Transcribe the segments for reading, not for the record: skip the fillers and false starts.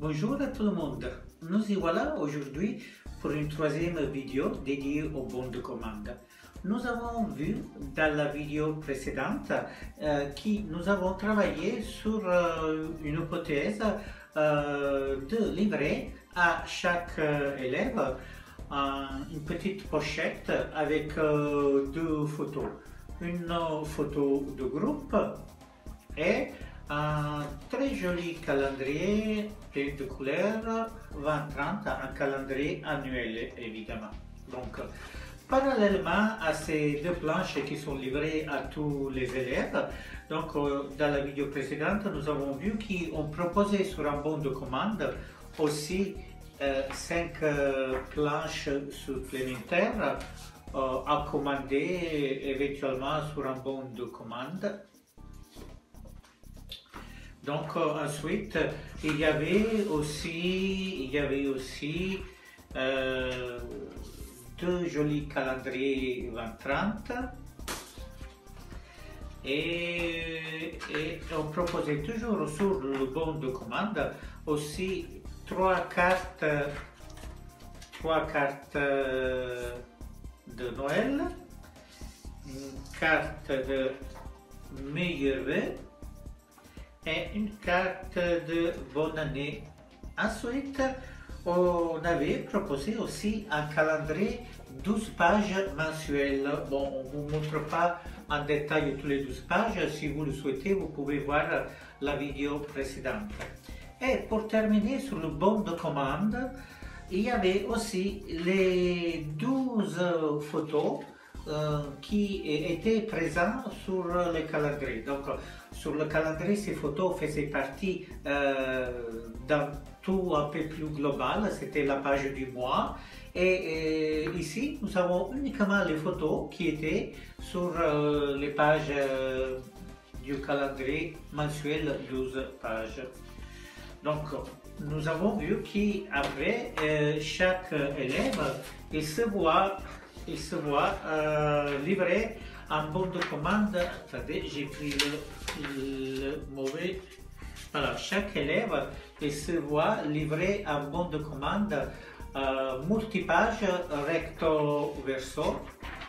Bonjour à tout le monde. Nous y voilà aujourd'hui pour une troisième vidéo dédiée aux bons de commande. Nous avons vu dans la vidéo précédente que nous avons travaillé sur une hypothèse de livrer à chaque élève une petite pochette avec deux photos. Une photo de groupe et un très joli calendrier plein de couleurs 2030, un calendrier annuel évidemment. Donc, parallèlement à ces deux planches qui sont livrées à tous les élèves, donc dans la vidéo précédente, nous avons vu qu'on proposait sur un bon de commande aussi 5 planches supplémentaires à commander éventuellement sur un bon de commande. Donc ensuite, il y avait aussi deux jolis calendriers 2030 et on proposait toujours sur le bon de commande aussi trois cartes de Noël, une carte de meilleurs vœux et une carte de bonne année. Ensuite, on avait proposé aussi un calendrier 12 pages mensuelles. Bon, on ne vous montre pas en détail tous les 12 pages. Si vous le souhaitez, vous pouvez voir la vidéo précédente. Et pour terminer sur le bon de commande, il y avait aussi les 12 photos qui étaient présents sur le calendrier. Donc, sur le calendrier, ces photos faisaient partie d'un tout un peu plus global, c'était la page du mois. Et ici, nous avons uniquement les photos qui étaient sur les pages du calendrier mensuel 12 pages. Donc, nous avons vu qu'après, chaque élève, il se voit livrer un bon de commande. Attendez, j'ai pris le mauvais. Voilà, chaque élève il se voit livrer un bon de commande multipage recto verso.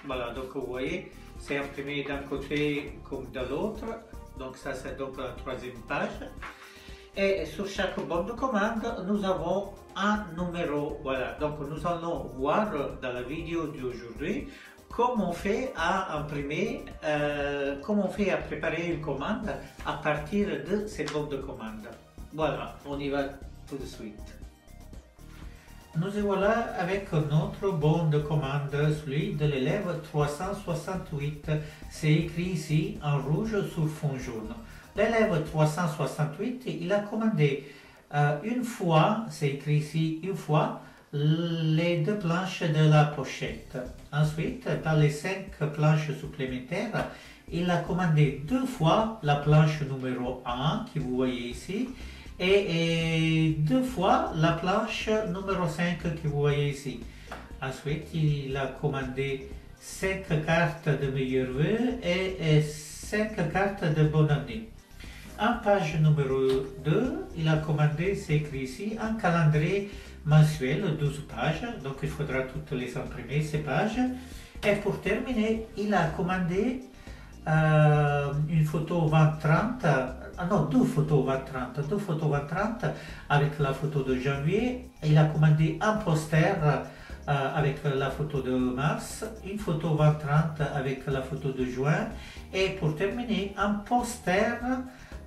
Voilà, donc vous voyez, c'est imprimé d'un côté comme de l'autre. Donc ça c'est donc la troisième page. Et sur chaque bon de commande, nous avons un numéro. Voilà, donc nous allons voir dans la vidéo d'aujourd'hui comment on fait à imprimer, comment on fait à préparer une commande à partir de ces bons de commande. Voilà, on y va tout de suite. Nous y voilà avec notre bon de commande, celui de l'élève 368. C'est écrit ici en rouge sur fond jaune. L'élève 368, il a commandé une fois, c'est écrit ici une fois, les deux planches de la pochette. Ensuite, dans les 5 planches supplémentaires, il a commandé deux fois la planche numéro 1, que vous voyez ici, et deux fois la planche numéro 5 que vous voyez ici. Ensuite, il a commandé 5 cartes de meilleurs vœux et 5 cartes de bonne année. En page numéro 2, il a commandé, c'est écrit ici, un calendrier mensuel, 12 pages, donc il faudra toutes les imprimer, ces pages. Et pour terminer, il a commandé une photo 2030, non, deux photos 2030 avec la photo de janvier. Il a commandé un poster avec la photo de mars, une photo 2030 avec la photo de juin et pour terminer, un poster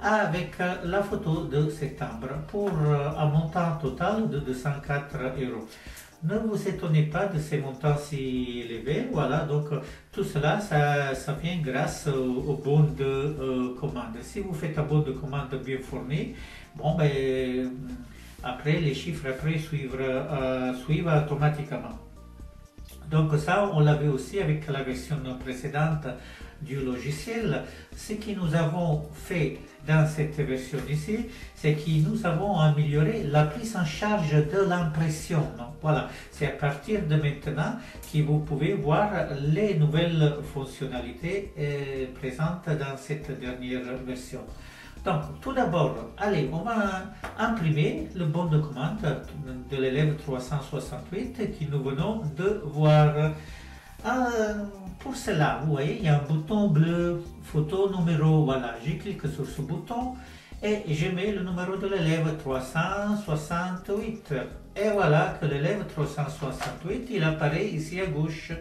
avec la photo de septembre pour un montant total de 204 €. Ne vous étonnez pas de ces montants si élevés, voilà, donc tout cela, ça vient grâce au bon de commande. Si vous faites un bon de commande bien fourni, bon ben, après les chiffres après suivent automatiquement. Donc ça, on l'avait aussi avec la version précédente du logiciel. Ce que nous avons fait dans cette version ici, c'est que nous avons amélioré la prise en charge de l'impression. Voilà, c'est à partir de maintenant que vous pouvez voir les nouvelles fonctionnalités présentes dans cette dernière version. Donc, tout d'abord, allez, on va imprimer le bon de commande de l'élève 368 que nous venons de voir. Pour cela, vous voyez, il y a un bouton bleu, photo numéro, voilà, je clique sur ce bouton et je mets le numéro de l'élève 368. Et voilà que l'élève 368, il apparaît ici à gauche.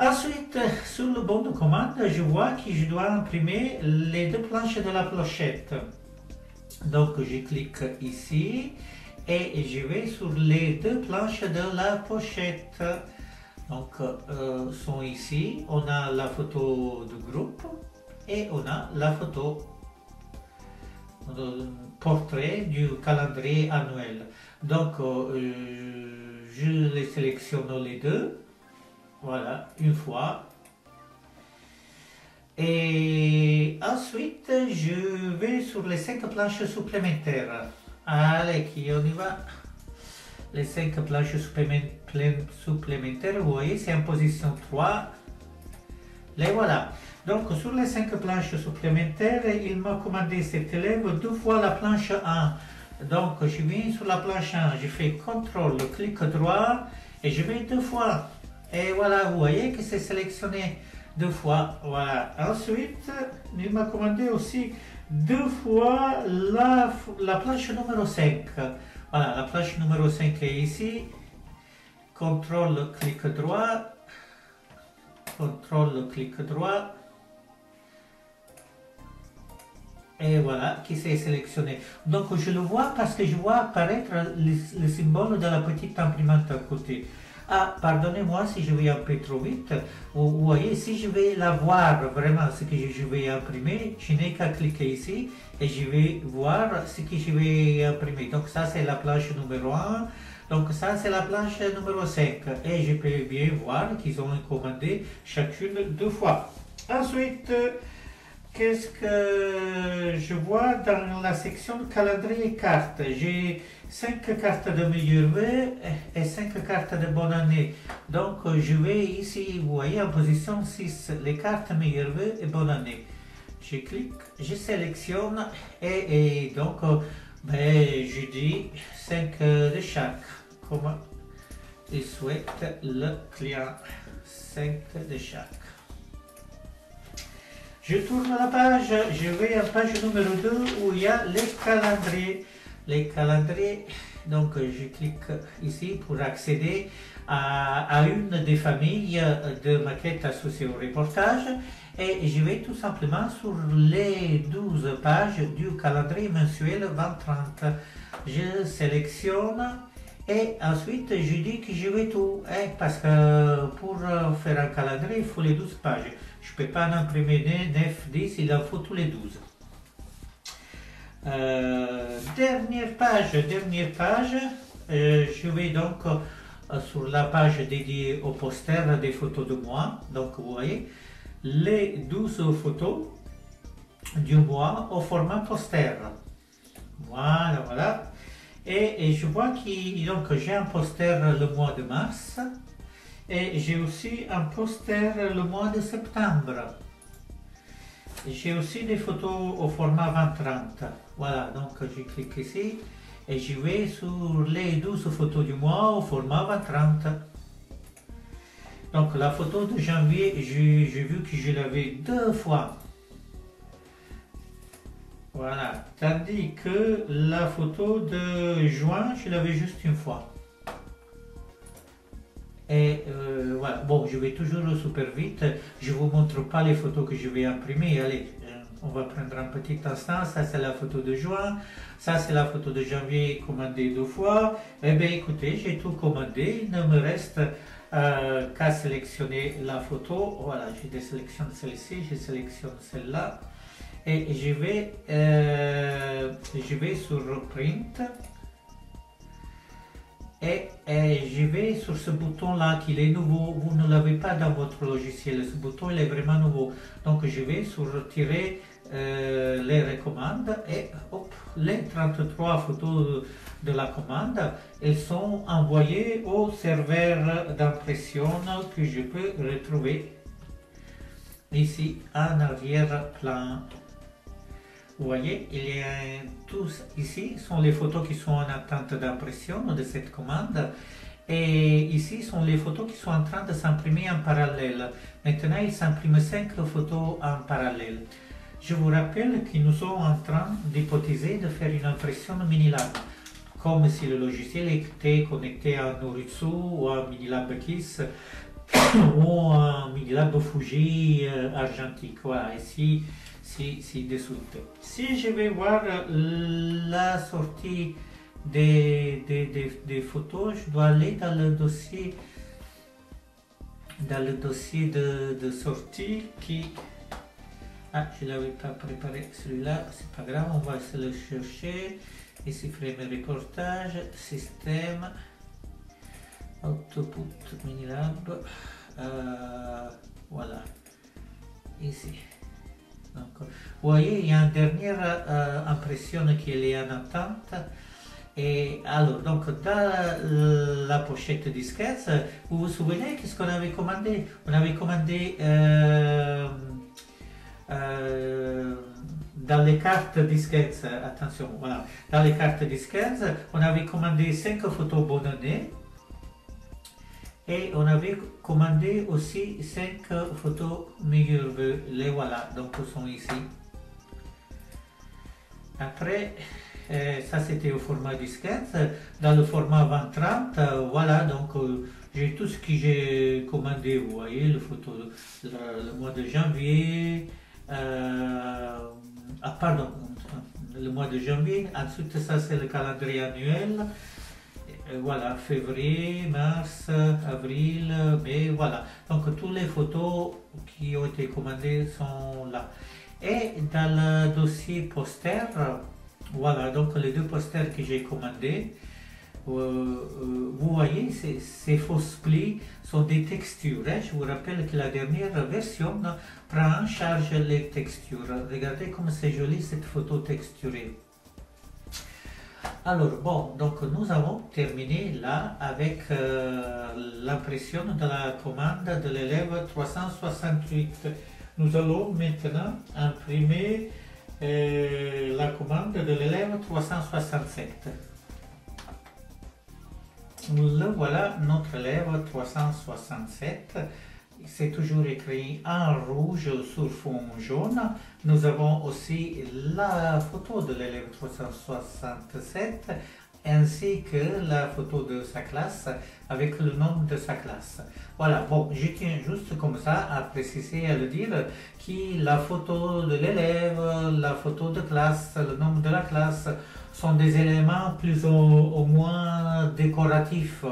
Ensuite, sur le bon de commande, je vois que je dois imprimer les deux planches de la pochette. Donc, je clique ici et je vais sur les deux planches de la pochette. Donc, sont ici, on a la photo de groupe et on a la photo portrait du calendrier annuel. Donc, je les sélectionne les deux. Voilà, une fois. Et ensuite, je vais sur les 5 planches supplémentaires. Allez, on y va. Les 5 planches supplémentaires, vous voyez, c'est en position 3. Les voilà. Donc, sur les 5 planches supplémentaires, il m'a commandé cet élève 2 fois la planche 1. Donc, je viens sur la planche 1, je fais CTRL, clic droit, et je vais 2 fois. Et voilà, vous voyez que c'est sélectionné 2 fois. Voilà. Ensuite, il m'a commandé aussi 2 fois la planche numéro 5. Voilà, la planche numéro 5 est ici. CTRL, clic droit. CTRL, clic droit. Et voilà, qui s'est sélectionné. Donc, je le vois parce que je vois apparaître le symbole de la petite imprimante à côté. Ah, pardonnez-moi si je vais un peu trop vite. Vous voyez, si je vais la voir vraiment ce que je vais imprimer, je n'ai qu'à cliquer ici et je vais voir ce que je vais imprimer. Donc ça, c'est la planche numéro 1. Donc ça, c'est la planche numéro 5. Et je peux bien voir qu'ils ont commandé chacune 2 fois. Ensuite, qu'est-ce que je vois dans la section calendrier cartes? J'ai 5 cartes de meilleur vœu et 5 cartes de bonne année. Donc je vais ici, vous voyez, en position 6, les cartes meilleur vœu et bonne année. Je clique, je sélectionne et donc je dis 5 de chaque, comme il souhaite le client, 5 de chaque. Je tourne la page, je vais à page numéro 2 où il y a les calendriers. Les calendriers, donc je clique ici pour accéder à une des familles de maquettes associées au reportage et je vais tout simplement sur les 12 pages du calendrier mensuel 2030. Je sélectionne et ensuite je dis que je vais tout, parce que pour faire un calendrier il faut les 12 pages. Je ne peux pas en imprimer 9, 10, il en faut tous les 12. Dernière page, je vais donc sur la page dédiée au poster des photos de moi. Donc vous voyez les 12 photos du mois au format poster. Voilà, voilà. Et je vois que j'ai un poster le mois de mars et j'ai aussi un poster le mois de septembre. J'ai aussi des photos au format 20-30. Voilà, donc je clique ici et je vais sur les 12 photos du mois au format 20-30. Donc la photo de janvier, j'ai vu que je l'avais 2 fois. Voilà, tandis que la photo de juin, je l'avais juste une fois. Et voilà, bon, je vais toujours super vite, je ne vous montre pas les photos que je vais imprimer. Allez, on va prendre un petit instant. Ça c'est la photo de juin, ça c'est la photo de janvier commandée 2 fois. Eh bien écoutez, j'ai tout commandé, il ne me reste qu'à sélectionner la photo. Voilà, je désélectionne celle-ci, je sélectionne celle-là et je vais sur Print. Et je vais sur ce bouton là qui est nouveau, vous ne l'avez pas dans votre logiciel, ce bouton il est vraiment nouveau. Donc je vais sur retirer les recommandes et hop, les 33 photos de la commande, elles sont envoyées au serveur d'impression que je peux retrouver ici en arrière-plan. Vous voyez, il y a tous ici sont les photos qui sont en attente d'impression de cette commande. Et ici sont les photos qui sont en train de s'imprimer en parallèle. Maintenant, il s'imprime 5 photos en parallèle. Je vous rappelle que nous sommes en train d'hypothéser de faire une impression Minilab, comme si le logiciel était connecté à Noritsu ou à Minilab Kiss ou à Minilab Fuji argentique. Voilà, ici, de suite. Si je vais voir la sortie des photos, je dois aller dans le dossier de sortie qui... Ah, je ne l'avais pas préparé celui-là, c'est pas grave, on va se le chercher. Ici, frame reportage, système, output Minilab, voilà, ici. Donc, vous voyez, il y a une dernière impression qui est en attente. Et alors, donc, dans la pochette disquette, vous vous souvenez qu'est-ce qu'on avait commandé? On avait commandé dans les cartes disquettes, attention, voilà, dans les cartes disquettes, on avait commandé 5 photos bonne année et on avait commandé aussi 5 photos meilleurs vœux. Les voilà, donc ils sont ici. Après, ça c'était au format disquette. Dans le format 2030, voilà, donc j'ai tout ce que j'ai commandé. Vous voyez, le photo, le mois de janvier. Pardon, le mois de janvier. Ensuite, ça c'est le calendrier annuel. Voilà, février, mars, avril, mai, voilà. Donc, toutes les photos qui ont été commandées sont là. Et dans le dossier poster, voilà, donc les 2 posters que j'ai commandés, vous voyez, ces fausses plis sont des textures. Hein. Je vous rappelle que la dernière version prend en charge les textures. Regardez comme c'est joli cette photo texturée. Alors bon, donc nous avons terminé là avec l'impression de la commande de l'élève 368. Nous allons maintenant imprimer la commande de l'élève 367. Le voilà, notre élève 367. C'est toujours écrit en rouge sur fond jaune. Nous avons aussi la photo de l'élève 367 ainsi que la photo de sa classe avec le nom de sa classe. Voilà, bon, je tiens juste comme ça à préciser, à le dire, que la photo de l'élève, la photo de classe, le nom de la classe sont des éléments plus ou moins décoratifs,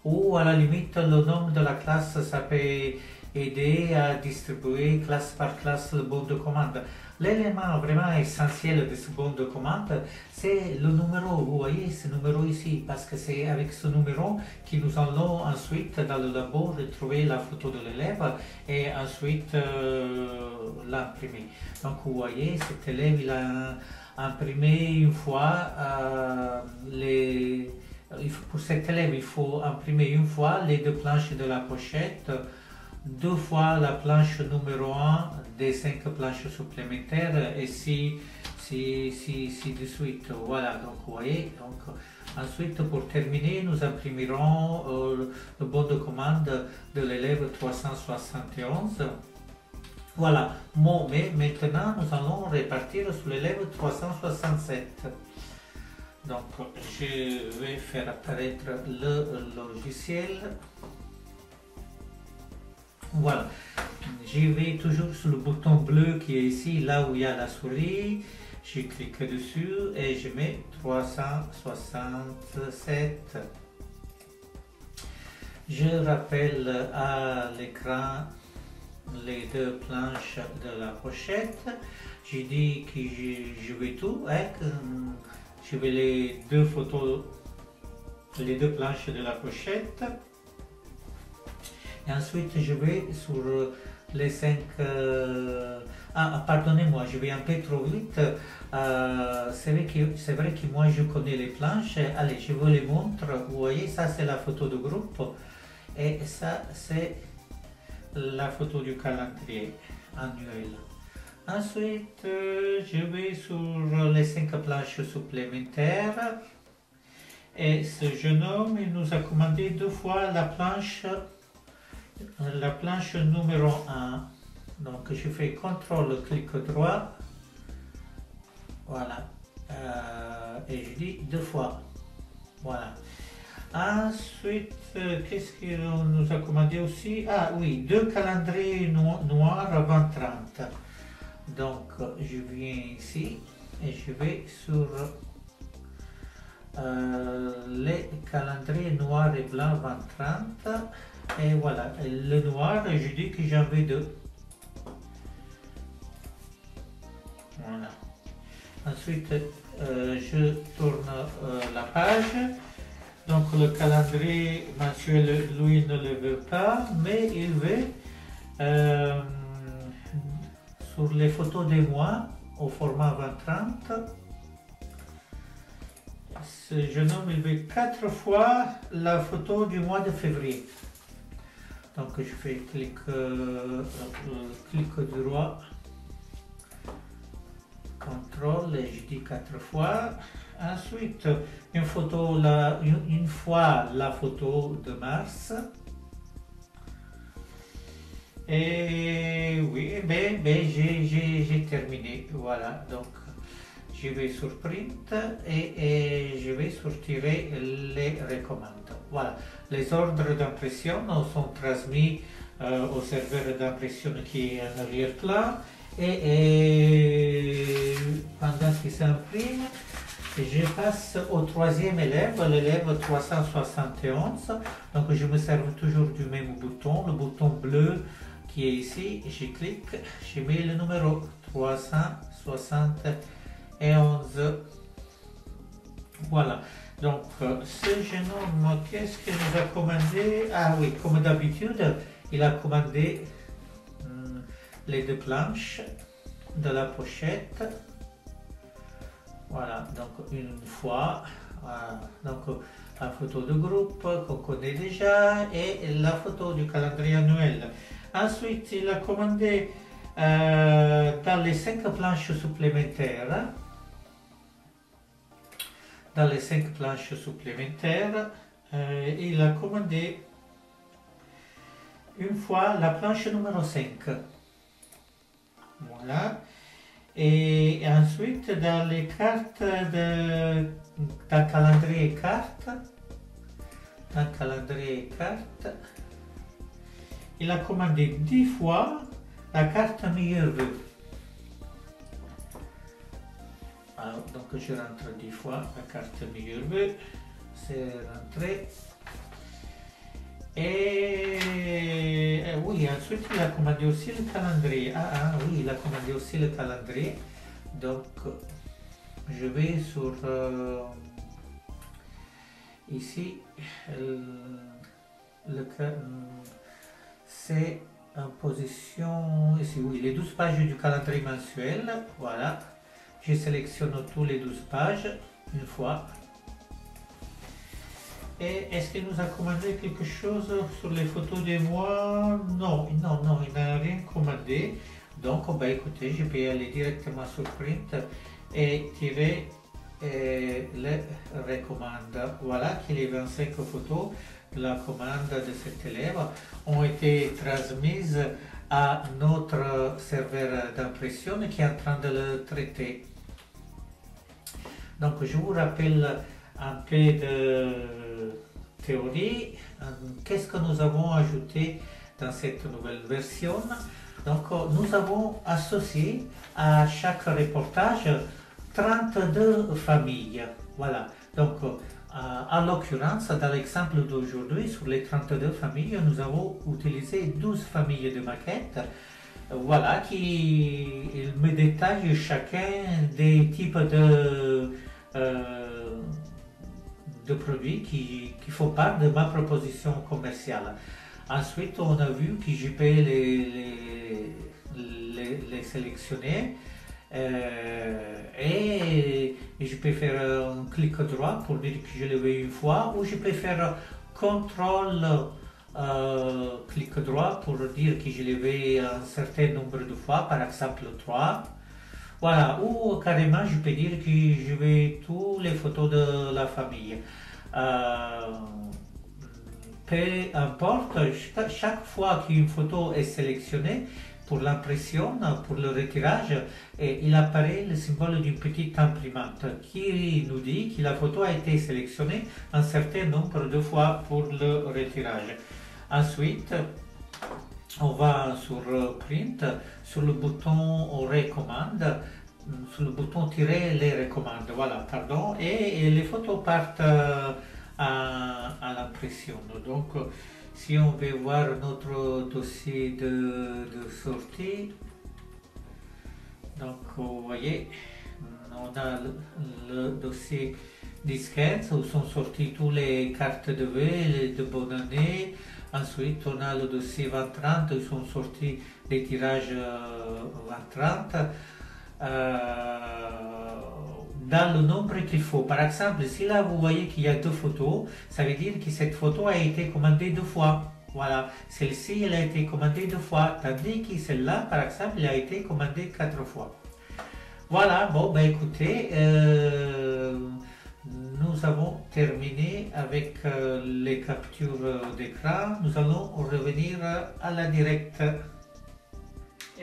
ou à la limite le nom de la classe, ça peut aider à distribuer classe par classe le bon de commande. L'élément vraiment essentiel de ce bon de commande, c'est le numéro. Vous voyez ce numéro ici, parce que c'est avec ce numéro que nous allons ensuite dans le labo retrouver la photo de l'élève et ensuite l'imprimer. Donc vous voyez, cet élève il a imprimé une fois pour cet élève il faut imprimer une fois les 2 planches de la pochette, 2 fois la planche numéro 1 des 5 planches supplémentaires et si de suite. Voilà, donc vous voyez, donc ensuite pour terminer nous imprimerons le bon de commande de l'élève 371. Voilà, bon, mais maintenant nous allons répartir sur l'élève 367. Donc je vais faire apparaître le logiciel. Voilà, je vais toujours sur le bouton bleu qui est ici, là où il y a la souris. Je clique dessus et je mets 367. Je rappelle à l'écran les 2 planches de la pochette. Je dis que je vais tout, hein, que je vais les 2 photos, les 2 planches de la pochette. Et ensuite je vais sur les 5... pardonnez-moi, je vais un peu trop vite. C'est vrai que moi je connais les planches. Allez, je vous les montre. Vous voyez, ça c'est la photo de groupe. Et ça c'est la photo du calendrier annuel. Ensuite, je vais sur les 5 planches supplémentaires. Et ce jeune homme, il nous a commandé 2 fois la planche numéro 1. Donc je fais CTRL, clic droit. Voilà. Et je dis 2 fois. Voilà. Ensuite, qu'est-ce qu'il nous a commandé aussi? Ah oui, 2 calendriers noirs avant 30. Donc je viens ici et je vais sur les calendriers noirs et blancs 20-30 et voilà, le noir, je dis que j'en veux 2. Voilà. Ensuite, je tourne la page. Donc le calendrier mensuel, lui, ne le veut pas, mais il veut sur les photos des mois au format 20-30. Ce jeune homme, il veut 4 fois la photo du mois de février. Donc je fais clic droit, CTRL et je dis 4 fois. Ensuite, une fois la photo de mars. Et oui, j'ai terminé. Voilà, donc je vais sur Print et je vais sortir les recommandes. Voilà, les ordres d'impression sont transmis au serveur d'impression qui est en arrière-plan et pendant qu'il s'imprime, je passe au 3e élève, l'élève 371. Donc je me sers toujours du même bouton, le bouton bleu qui est ici. Je clique, je mets le numéro 371. Voilà. Donc ce jeune homme, qu'est-ce qu'il nous a commandé? Ah oui, comme d'habitude, il a commandé les 2 planches de la pochette. Voilà, donc une fois, donc la photo de groupe qu'on connaît déjà et la photo du calendrier annuel. Ensuite, il a commandé dans les 5 planches supplémentaires. Dans les 5 planches supplémentaires, il a commandé une fois la planche numéro 5. Voilà. Et ensuite, dans les cartes dans calendrier carte, il a commandé 10 fois la carte meilleur vœu. Alors, donc je rentre 10 fois la carte meilleur vœu, c'est rentré. Et oui, ensuite il a commandé aussi le calendrier. Oui, il a commandé aussi le calendrier. Donc je vais sur ici, c'est en position ici, oui, les 12 pages du calendrier mensuel. Voilà, je sélectionne tous les 12 pages une fois. Et est-ce qu'il nous a commandé quelque chose sur les photos des mois? Non, il n'a rien commandé. Donc, écoutez, je peux aller directement sur Print et tirer les recommandes. Voilà que les 25 photos de la commande de cet élève ont été transmises à notre serveur d'impression qui est en train de le traiter. Donc, je vous rappelle un peu de théorie. Qu'est-ce que nous avons ajouté dans cette nouvelle version? Donc nous avons associé à chaque reportage 32 familles. Voilà. Donc en l'occurrence, dans l'exemple d'aujourd'hui, sur les 32 familles, nous avons utilisé 12 familles de maquettes. Voilà, qui me détaille chacun des types de produits qui font part de ma proposition commerciale. Ensuite, on a vu que je peux les sélectionner et je peux faire un clic droit pour dire que je le veux une fois, ou je peux faire CTRL clic droit pour dire que je l'ai vu un certain nombre de fois, par exemple 3. Voilà, ou carrément je peux dire que je vais toutes les photos de la famille. Peu importe, chaque fois qu'une photo est sélectionnée, pour l'impression, pour le retirage, il apparaît le symbole d'une petite imprimante qui nous dit que la photo a été sélectionnée un certain nombre de fois pour le retirage. Ensuite, on va sur Print, sur le bouton Recommande, sur le bouton tirer les recommandes, voilà, pardon, et les photos partent à l'impression. Donc, si on veut voir notre dossier de sortie, donc vous voyez, on a le dossier disquette où sont sorties toutes les cartes de vœux de bonne année. Ensuite, on a le dossier 2030 où sont sortis les tirages 2030. Dans le nombre qu'il faut. Par exemple, si là vous voyez qu'il y a 2 photos, ça veut dire que cette photo a été commandée 2 fois. Voilà, celle-ci elle a été commandée 2 fois, tandis que celle-là, par exemple, elle a été commandée 4 fois. Voilà, bon, ben écoutez, nous avons terminé avec les captures d'écran. Nous allons revenir à la directe.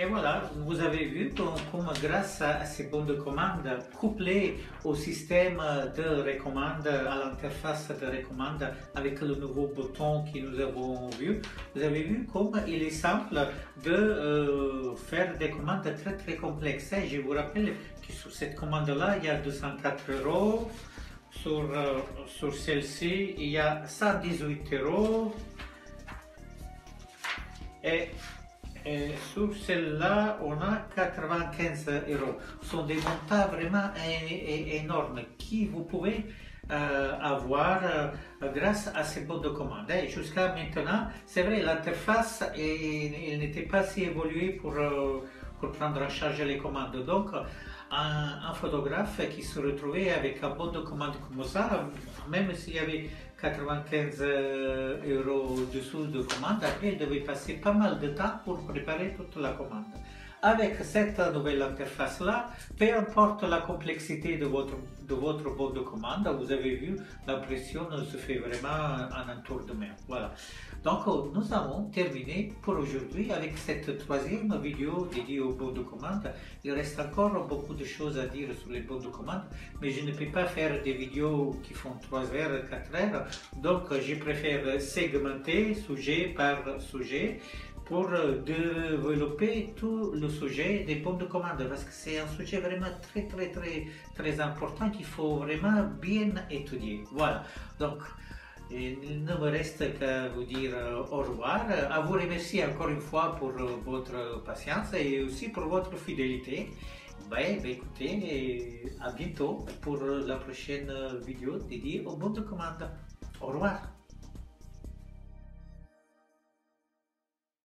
Et voilà, vous avez vu comme grâce à ces bons de commande couplés au système de recommande, à l'interface de recommande avec le nouveau bouton que nous avons vu, vous avez vu comme il est simple de faire des commandes très très complexes. Et je vous rappelle que sur cette commande-là, il y a 204 €. Sur celle-ci, il y a 118 €. Et sur celle-là, on a 95 €. Ce sont des montants vraiment énormes qui vous pouvez avoir grâce à ces bons de commande. Et jusqu'à maintenant, c'est vrai, l'interface n'était pas si évoluée pour prendre en charge les commandes. Donc, un photographe qui se retrouvait avec un bon de commande comme ça, même s'il y avait 95 € dessous de commande, après il devait passer pas mal de temps pour préparer toute la commande. Avec cette nouvelle interface-là, peu importe la complexité de votre bon de commande, vous avez vu, l'impression se fait vraiment en un tour de main. Voilà. Donc, nous avons terminé pour aujourd'hui avec cette troisième vidéo dédiée aux bons de commande. Il reste encore beaucoup de choses à dire sur les bons de commande, mais je ne peux pas faire des vidéos qui font 3 heures, 4 heures. Donc, je préfère segmenter sujet par sujet pour développer tout le sujet des bons de commande, parce que c'est un sujet vraiment très important qu'il faut vraiment bien étudier. Voilà, donc il ne me reste qu'à vous dire au revoir, à vous remercier encore une fois pour votre patience et aussi pour votre fidélité. Écoutez, à bientôt pour la prochaine vidéo dédiée aux bons de commande. Au revoir.